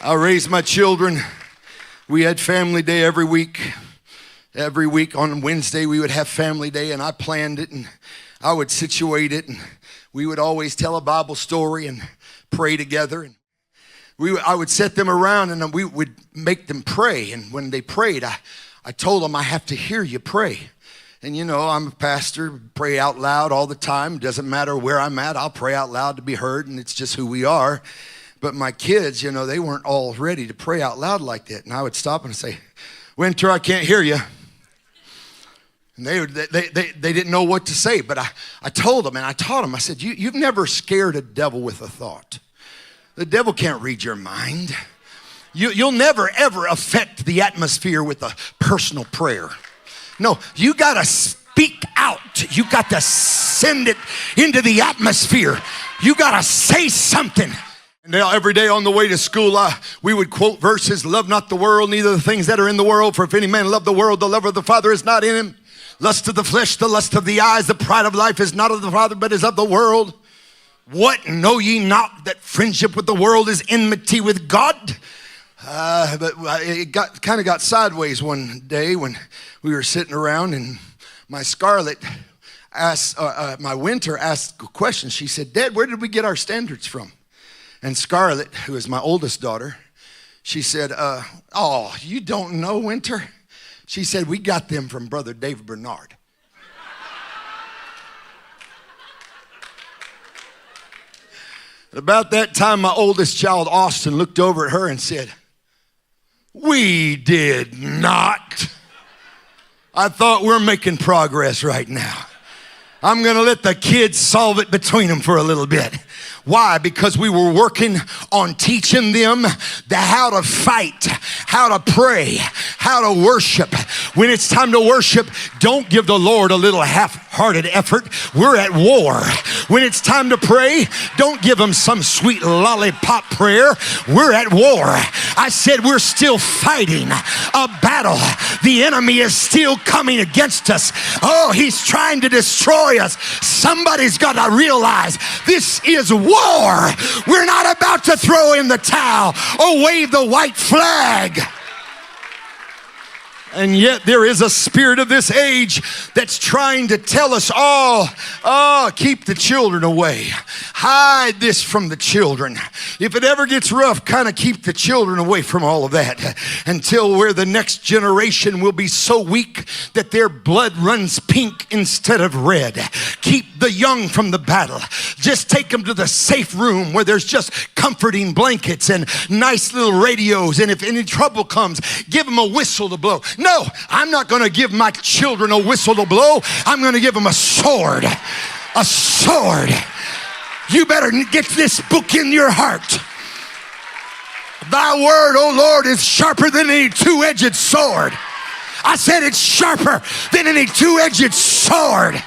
I raised my children. We had family day every week. Every week on Wednesday we would have family day, and I planned it and I would situate it, and we would always tell a Bible story and pray together. And I would set them around and we would make them pray. And when they prayed, I told them, I have to hear you pray. And you know, I'm a pastor, pray out loud all the time. Doesn't matter where I'm at, I'll pray out loud to be heard, and it's just who we are. But my kids, you know, they weren't all ready to pray out loud like that. And I would stop and say, Winter, I can't hear you. And they didn't know what to say. But I told them and I taught them, I said, you've never scared a devil with a thought. The devil can't read your mind. You'll never, ever affect the atmosphere with a personal prayer. No, you got to speak out. You got to send it into the atmosphere. You got to say something. And now every day on the way to school, we would quote verses, love not the world, neither the things that are in the world. For if any man love the world, the love of the Father is not in him. Lust of the flesh, the lust of the eyes, the pride of life is not of the Father, but is of the world. What, know ye not that friendship with the world is enmity with God? But it kind of got sideways one day when we were sitting around, and my Scarlett asked, my Winter asked a question. She said, Dad, where did we get our standards from? And Scarlett, who is my oldest daughter, she said, oh, you don't know, Winter? She said, we got them from Brother David Bernard. About that time, my oldest child, Austin, looked over at her and said, we did not. I thought we're making progress right now. I'm going to let the kids solve it between them for a little bit. Why? Because we were working on teaching them how to fight, how to pray, how to worship. When it's time to worship, don't give the Lord a little half-hearted effort. We're at war. When it's time to pray, don't give him some sweet lollipop prayer. We're at war. I said we're still fighting a battle. The enemy is still coming against us. Oh, he's trying to destroy us. Somebody's got to realize this is war. We're not about to throw in the towel or wave the white flag. And yet there is a spirit of this age that's trying to tell us all, keep the children away. Hide this from the children. If it ever gets rough, kind of keep the children away from all of that until where the next generation will be so weak that their blood runs pink instead of red. Keep the young from the battle. Just take them to the safe room where there's just comforting blankets and nice little radios. And if any trouble comes, give them a whistle to blow. No, I'm not going to give my children a whistle to blow. I'm going to give them a sword. A sword. You better get this book in your heart. Thy word, O Lord, is sharper than any two-edged sword. I said it's sharper than any two-edged sword.